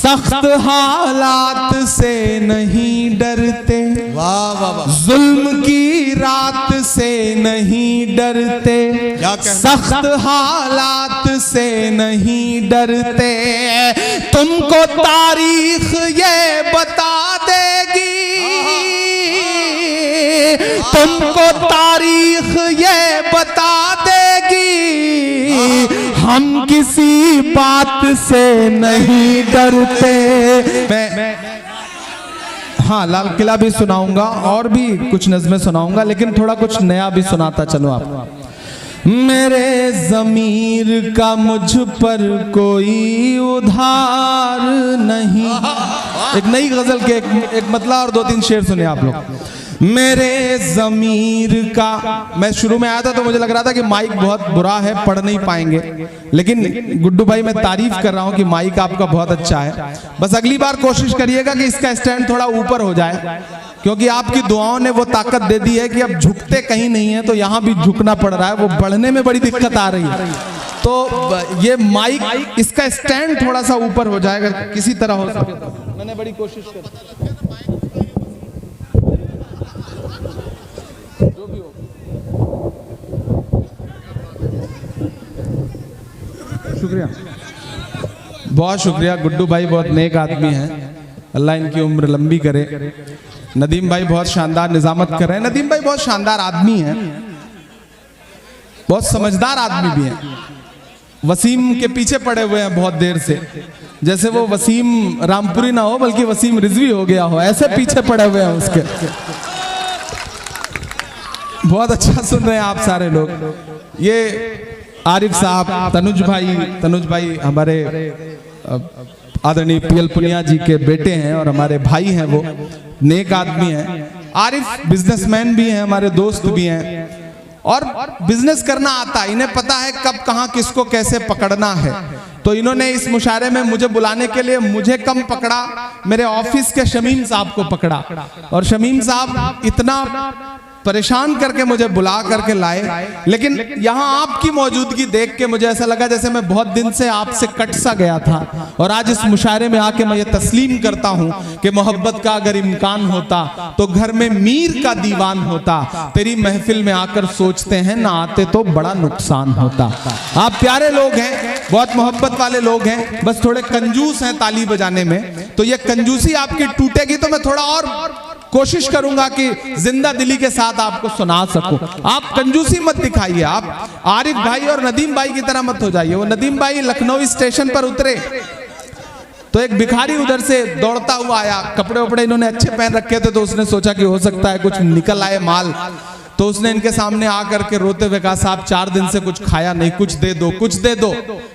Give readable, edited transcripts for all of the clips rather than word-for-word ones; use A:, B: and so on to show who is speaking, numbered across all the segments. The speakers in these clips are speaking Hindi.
A: सख्त हालात से नहीं डरते,
B: वाह वाह वाह,
A: जुल्म की रात से नहीं डरते, सख्त हालात से नहीं डरते। तुमको तारीख ये बता देगी, तुमको तारीख ये बता देगी, हम किसी बात से नहीं डरते। मैं हाँ लाल किला भी सुनाऊंगा और भी कुछ नज़में सुनाऊंगा, लेकिन थोड़ा कुछ नया भी सुनाता चलो आप। मेरे ज़मीर का मुझ पर कोई उधार नहीं। एक नई गजल के एक मतला और 2-3 शेर सुने आप लोग। मेरे ज़मीर का, मैं शुरू में आया था तो मुझे लग रहा था कि माइक बहुत बुरा है, पढ़ नहीं पाएंगे, लेकिन गुड्डू भाई मैं तारीफ कर रहा हूं कि माइक आपका बहुत अच्छा है। बस अगली बार कोशिश करिएगा कि इसका स्टैंड थोड़ा ऊपर हो जाए, क्योंकि आपकी दुआओं ने वो ताकत दे दी है कि अब झुकते कहीं नहीं है, तो यहां भी झुकना पड़ रहा है, वो बढ़ने में बड़ी दिक्कत आ रही है। तो ये माइक, इसका स्टैंड थोड़ा सा ऊपर हो जाएगा किसी तरह हो सके तो। मैंने बड़ी कोशिश की। शुक्रिया, बहुत शुक्रिया। गुड्डू भाई बहुत नेक आदमी हैं, अल्लाह इनकी उम्र लंबी करे। नदीम भाई बहुत शानदार निजामत कर रहे हैं। नदीम भाई बहुत शानदार आदमी हैं, बहुत समझदार आदमी भी हैं। वसीम के पीछे पड़े हुए हैं बहुत देर से, जैसे वो वसीम रामपुरी ना हो बल्कि वसीम रिजवी हो गया हो, ऐसे पीछे पड़े हुए हैं उसके। बहुत अच्छा सुन रहे हैं आप सारे लोग। ये आरिफ साहब, तनुज भाई हमारे आदरणीय पीएल पुनिया जी के बेटे हैं और हमारे भाई हैं, वो नेक आदमी हैं। आरिफ बिजनेसमैन भी हैं, हमारे दोस्त भी हैं, और बिजनेस करना आता है इन्हें, पता है कब कहां किसको कैसे पकड़ना है। तो इन्होंने इस मुशायरे में मुझे बुलाने के लिए मुझे कम पकड़ा, मेरे ऑफिस के शमीम साहब को पकड़ा, और शमीम साहब इतना परेशान करके मुझे बुला करके लाए। लेकिन यहाँ आपकी मौजूदगी देख के मुझे ऐसा लगा जैसे मैं बहुत दिन से आपसे कट सा गया था, और आज इस मुशायरे में आके मैं ये तस्लीम करता हूँ कि मोहब्बत का अगर इम्कान होता तो घर में मीर का दीवान होता। तेरी महफिल में आकर सोचते हैं ना आते तो बड़ा नुकसान होता। आप प्यारे लोग हैं, बहुत मोहब्बत वाले लोग हैं, बस थोड़े कंजूस हैं ताली बजाने में। तो ये कंजूसी आपकी टूटेगी तो मैं थोड़ा और कोशिश करूंगा कि जिंदा दिली के साथ आपको सुना सकूं। आप कंजूसी मत दिखाइए, आप आरिफ भाई और नदीम भाई की तरह मत हो जाइए। वो नदीम भाई लखनऊ स्टेशन पर उतरे तो एक भिखारी उधर से दौड़ता हुआ आया, कपड़े वपड़े इन्होंने अच्छे पहन रखे थे, तो उसने सोचा कि हो सकता है कुछ निकल आए माल, तो उसने इनके सामने आकर के रोते हुए कहा, साहब 4 दिन से कुछ खाया नहीं, कुछ दे दो, कुछ दे दो।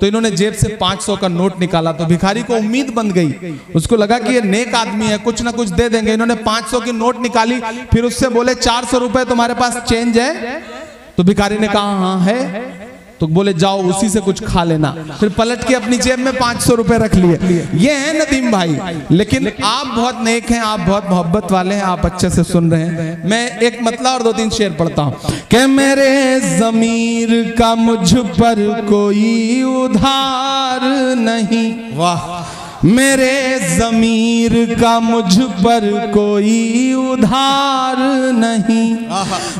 A: तो इन्होंने जेब से 500 का नोट निकाला, तो भिखारी को उम्मीद बन गई, उसको लगा कि ये नेक आदमी है, कुछ ना कुछ दे देंगे। इन्होंने 500 की नोट निकाली, फिर उससे बोले 400 रुपए तुम्हारे पास चेंज है? तो भिखारी ने कहा हाँ है। तो बोले जाओ उसी से कुछ खा लेना। फिर पलट के अपनी जेब में 500 रुपए रख लिए। ये है नदीम भाई, लेकिन आप बहुत नेक हैं, आप बहुत मोहब्बत वाले हैं, आप अच्छे से सुन रहे हैं। मैं एक मतला और 2-3 शेर पढ़ता हूं कि मेरे ज़मीर का मुझ पर कोई उधार नहीं। वाह, मेरे ज़मीर का मुझ पर कोई उधार नहीं,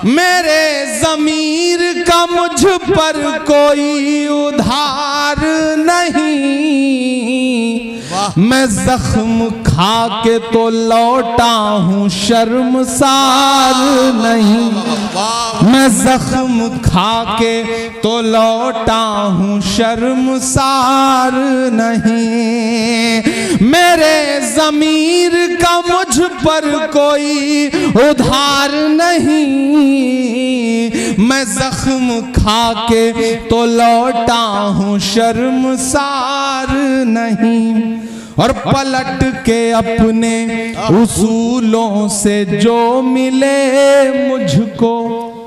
A: मेरे ज़मीर का मुझ पर कोई उधार नहीं। मैं जख्म खा के तो लौटा हूँ शर्मसार नहीं, मैं जख्म खा के तो लौटा हूँ शर्मसार नहीं। मेरे ज़मीर का मुझ पर कोई उधार नहीं, मैं जख्म खा के तो लौटा हूँ शर्मसार नहीं। और पलट के अपने उसूलों से जो मिले मुझको,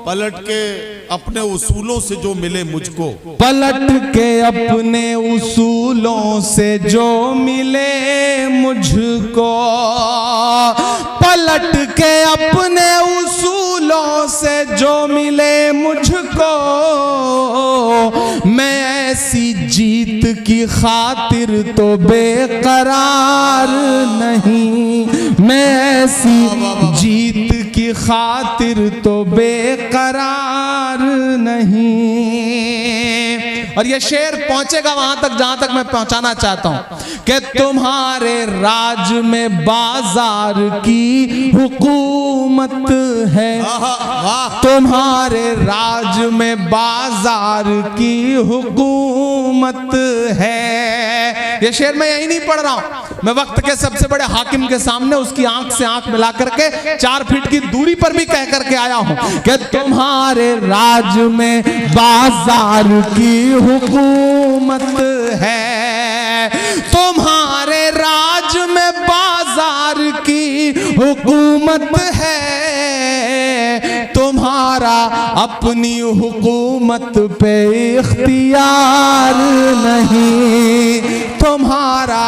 B: पलट के अपने उसूलों से जो मिले मुझको,
A: पलट के अपने उसूलों से जो मिले मुझको, पलट के अपने उसूलों से जो मिले मुझको, मैं ऐसी जीत की खातिर तो बेकरार नहीं, मैं ऐसी जीत की खातिर तो बेकरार नहीं। और ये शेर पहुंचेगा वहां तक जहां तक मैं पहुंचाना चाहता हूं कि तुम्हारे राज में बाजार की हुकूमत है, तुम्हारे राज में बाजार की हुकूमत है। ये शेर मैं यही नहीं पढ़ रहा हूं, मैं वक्त के सबसे बड़े हाकिम के सामने उसकी आंख से आंख मिला करके 4 फीट की दूरी पर भी कह करके आया हूं कि तुम्हारे राज में बाजार की हुकूमत है, तुम्हारे राज में बाजार की हुकूमत है, तुम्हारा अपनी हुकूमत पे इख्तियार नहीं, तुम्हारा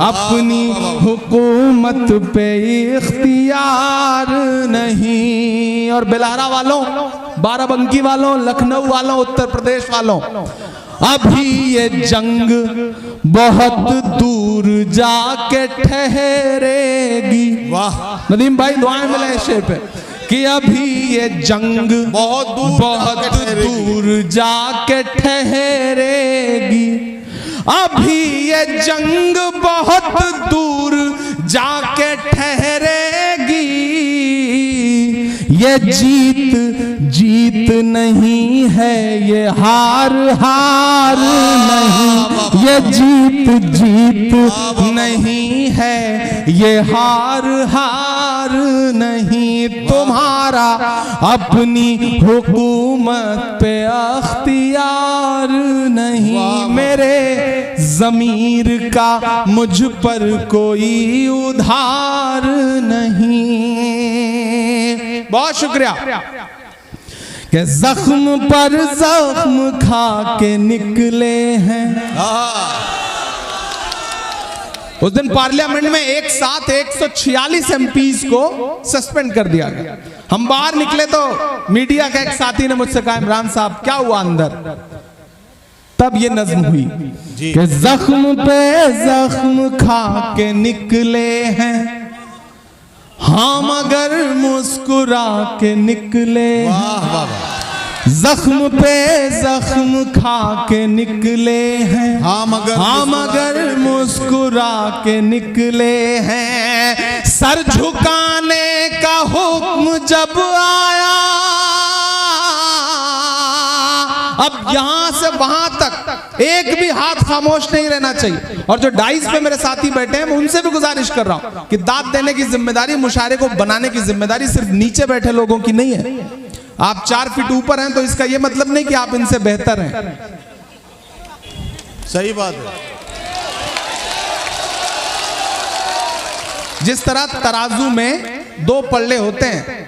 A: अपनी हुकूमत पे इख्तियार नहीं। और बेलहरा वालों, बाराबंकी वालों, लखनऊ वालों, उत्तर प्रदेश वालों, अभी ये जंग बहुत दूर जाके ठहरेगी।
B: वाह
A: नदीम भाई दुआएं मिले इस शेर पे कि अभी ये जंग
B: बहुत
A: दूर जाके ठहरेगी, अभी ये जंग बहुत दूर जाके ठहरेगी, ये जीत नहीं है, ये हार नहीं, ये जीत नहीं है, ये हार नहीं, तुम्हारा अपनी हुकूमत पे अख्तियार नहीं, मेरे ज़मीर का मुझ पर कोई उधार नहीं। बहुत शुक्रिया कि जख्म पर जख्म खा के निकले हैं। उस दिन पार्लियामेंट में एक साथ 146 एमपीज को सस्पेंड कर दिया गया। हम बाहर निकले तो मीडिया का एक साथी ने मुझसे कहा, इमरान साहब क्या हुआ अंदर? तब ये नज्म हुई कि जख्म पे जख्म खा के निकले हैं, हाँ मगर मुस्कुरा के निकले, जख्म पे जख्म खा के निकले हैं, हाँ मगर मुस्कुरा के निकले हैं, सर झुकाने का हुक्म जब आया, अब यहां से वहां तक एक भी हाथ खामोश नहीं रहना चाहिए। और जो डाइस पे मेरे साथी बैठे हैं, मैं उनसे भी गुजारिश कर रहा हूं कि दाद देने की जिम्मेदारी, मुशायरे को बनाने की जिम्मेदारी सिर्फ नीचे बैठे लोगों की नहीं है। आप 4 फीट ऊपर हैं तो इसका यह मतलब नहीं कि आप इनसे बेहतर हैं।
B: सही बात है।
A: जिस तरह तराजू में 2 पल्ले होते हैं,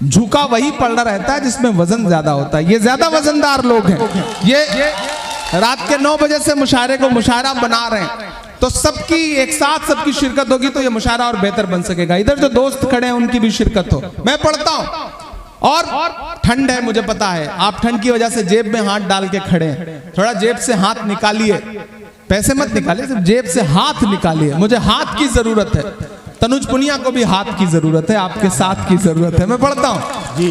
A: झुका वही पल्ला रहता है जिसमें वजन ज्यादा होता है। ये ज्यादा वजनदार लोग हैं, ये रात के 9 बजे से मुशायरे को मुशायरा बना रहे हैं, तो सबकी एक साथ सबकी शिरकत होगी तो ये मुशायरा और बेहतर बन सकेगा। इधर जो दोस्त खड़े हैं उनकी भी शिरकत हो। मैं पढ़ता हूं, और ठंड है मुझे पता है, आप ठंड की वजह से जेब में हाथ डाल के खड़े हैं, थोड़ा जेब से हाथ निकालिए, पैसे मत निकालिए, सिर्फ जेब से हाथ निकालिए। मुझे हाथ की जरूरत है, तनुज पुनिया को भी हाथ की जरूरत है, आपके साथ की जरूरत है। मैं पढ़ता हूं
B: जी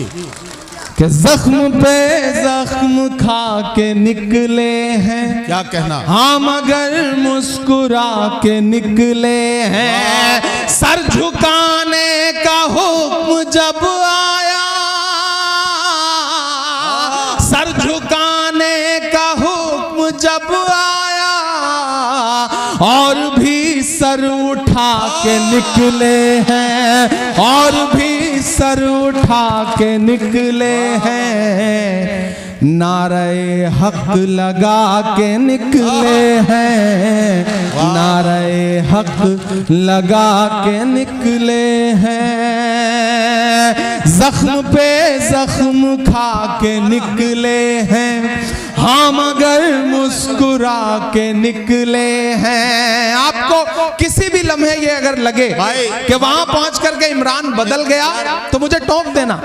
A: कि जख्म पे जख्म खा के निकले हैं,
B: क्या कहना,
A: हाँ मगर मुस्कुरा के निकले हैं, सर झुकाने का हुक्म जब आया, सर झुकाने का हुक्म जब आया, और भी सर उठा के निकले हैं, और भी सर उठा के निकले हैं, नारे हक लगा के निकले हैं, नारे हक लगा के निकले हैं, जख्म पे जख्म खा के निकले हैं, हाँ मगर मुस्कुरा के निकले हैं। आपको किसी भी कम है ये अगर लगे
B: भाई
A: कि वहां पहुंच करके इमरान बदल गया तो मुझे टोक देना।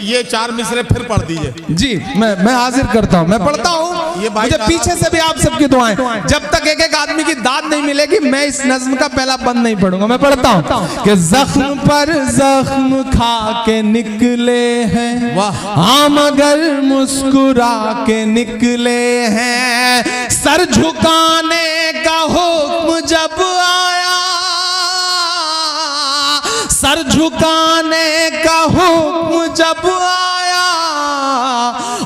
B: ये 4 मिसरे फिर पढ़ दीजिए
A: जी मैं हाजिर करता हूं, मैं पढ़ता हूं।
B: ये भाई
A: मुझे पीछे से भी आप सबकी दुआएं, जब तक एक एक आदमी की दाद नहीं मिलेगी मैं इस नज्म का पहला बंद नहीं पढ़ूंगा। मैं पढ़ता हूं कि जख्म पर जख्म खा के निकले हैं,
B: वाह,
A: हाँ मगर मुस्कुरा के निकले हैं। सर झुकाने का हुक्म जब आया, सर झुकाने का हुक्म जब आया,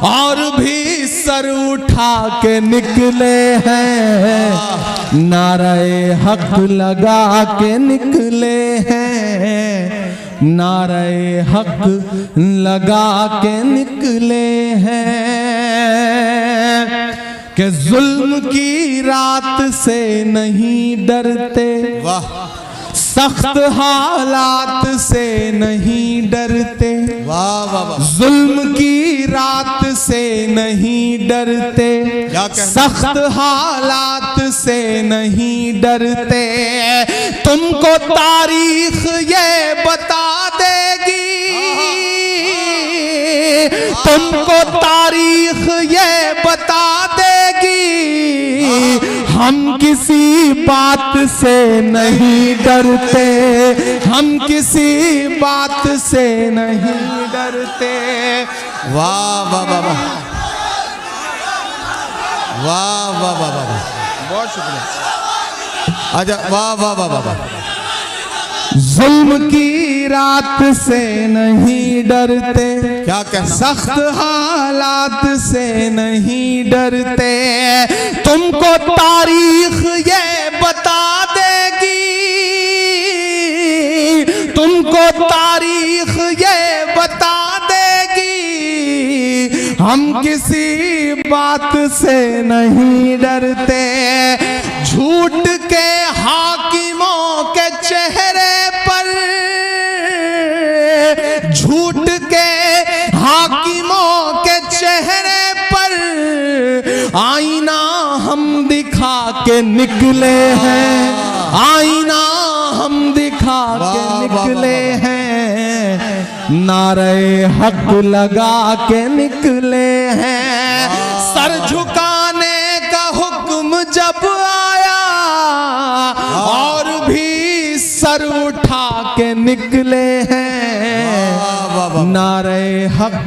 A: और भी सर उठा के निकले हैं। नारे हक लगा के निकले हैं, नारे हक लगा के निकले हैं। कि जुल्म की रात से नहीं डरते,
B: वाह,
A: सख्त हालात से नहीं डरते,
B: वाह वाह वाह,
A: जुल्म की रात से नहीं डरते, सख्त हालात से नहीं डरते। तुमको तारीख ये बता देगी, तुमको तारीख ये बता देगी, हम किसी बात से नहीं डरते, हम किसी बात से नहीं डरते।
B: वाह वाह वाह वाह, वाह वाह वाह वाह,
A: बहुत शुक्रिया।
B: अच्छा, वाह वाह वाह वाह वाह।
A: जुल्म की रात से नहीं डरते,
B: क्या कहना,
A: सख्त हालात से नहीं डरते। तुमको तारीख ये बता देगी, तुमको तारीख ये बता देगी, हम किसी बात से नहीं डरते। झूठ के हाकिमों के चेहरे पर, झूठ के हाकिमों के चेहरे पर आईना हम दिखा के निकले हैं, आईना हम दिखा के निकले हैं। नारे हक लगा के निकले हैं। सर झुकाने का हुक्म जब आया, और भी सर उठा के निकले हैं। नारे हक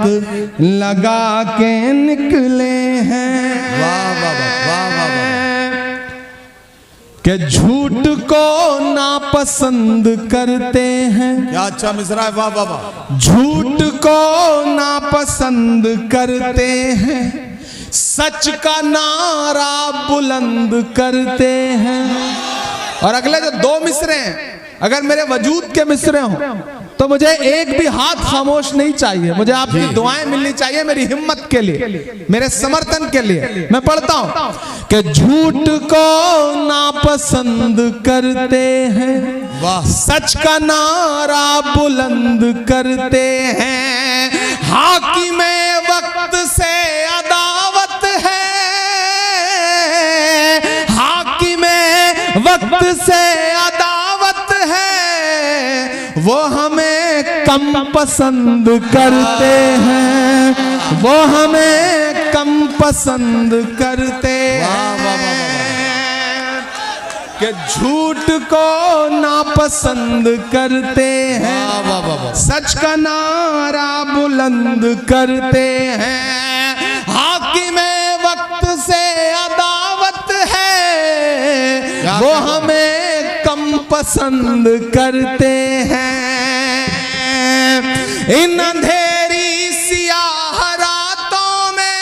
A: लगा के निकले हैं। कि झूठ को नापसंद करते हैं,
B: क्या अच्छा मिसरा है, वाह वाह वाह।
A: झूठ को नापसंद करते हैं, सच का नारा बुलंद करते हैं। और अगले जो 2 मिसरे हैं, अगर मेरे वजूद के मिसरे हों तो मुझे एक भी हाथ खामोश नहीं चाहिए, मुझे आपकी दुआएं मिलनी चाहिए मेरी हिम्मत के लिए, मेरे समर्थन के लिए। मैं पढ़ता हूं कि झूठ को नापसंद करते हैं, सच का नारा बुलंद करते हैं। हाकिमे वक्त से अदावत है, हाकिमे वक्त से अदावत है, वो हमें कम पसंद करते हैं, वो हमें कम पसंद करते हैं। कि झूठ को नापसंद करते हैं, सच का नारा बुलंद करते हैं। हाकिमे वक्त से अदावत है, वो हमें कम पसंद करते हैं। इन अंधेरी सियाह रातों में,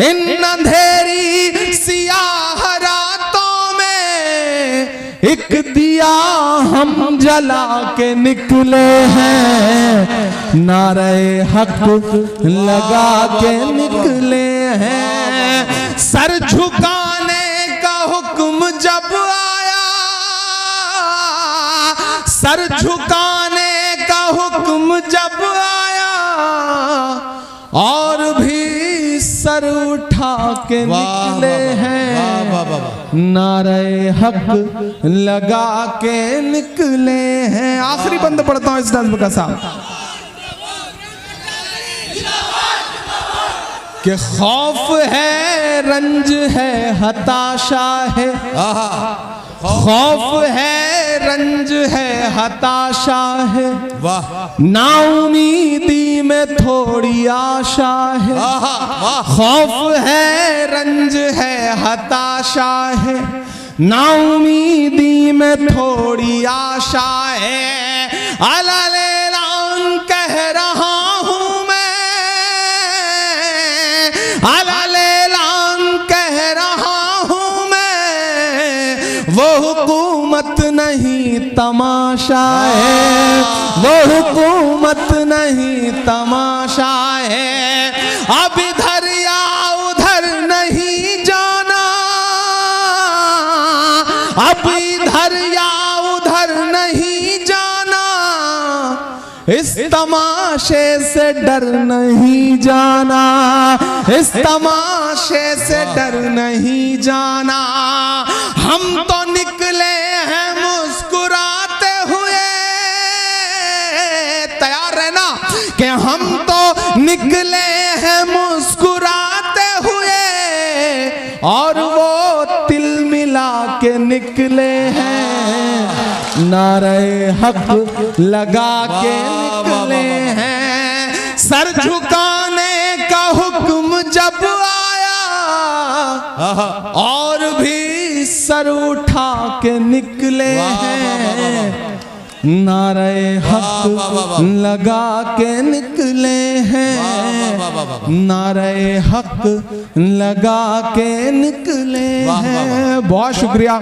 A: इन अंधेरी सियाह रातों में एक दिया हम जला के निकले हैं। नारे हक लगा के निकले हैं। सर झुकाने का हुक्म जब आया, सर झुकाने का हुक्म जब आया, और भी सर उठा के निकले हैं। नारे हक लगा के निकले हैं। आखिरी बंद पढ़ता हूं इस नज़्म का साहब कि खौफ है, रंज है, हताशा है, खौफ है, रंज है, हताशा है,
B: वाह
A: नाउमीदी में थोड़ी आशा है। खौफ है, रंज है, हताशा है, नाउमीदी में थोड़ी आशा है। अलालेलान कह रहा हूं मैं, अलालेलान कह रहा हूं मैं, वो हुकूमत नहीं तमाशा है, वो हुकूमत नहीं तमाशा है। अब इधर या उधर नहीं जाना, अब इधर या उधर नहीं जाना, इस तमाशे से डर नहीं जाना, इस तमाशे से डर नहीं जाना। हम तो निकले हैं मुस्कुराते हुए, तैयार रहना कि हम तो निकले हैं मुस्कुराते हुए, और वो तिल मिला के निकले हैं, नारे हक लगा के निकले हैं। सर झुकाने का हुक्म जब आया, और भी सर उठा के निकले हैं, नारे हक लगा के निकले हैं, नारे हक लगा के निकले हैं। बहुत शुक्रिया।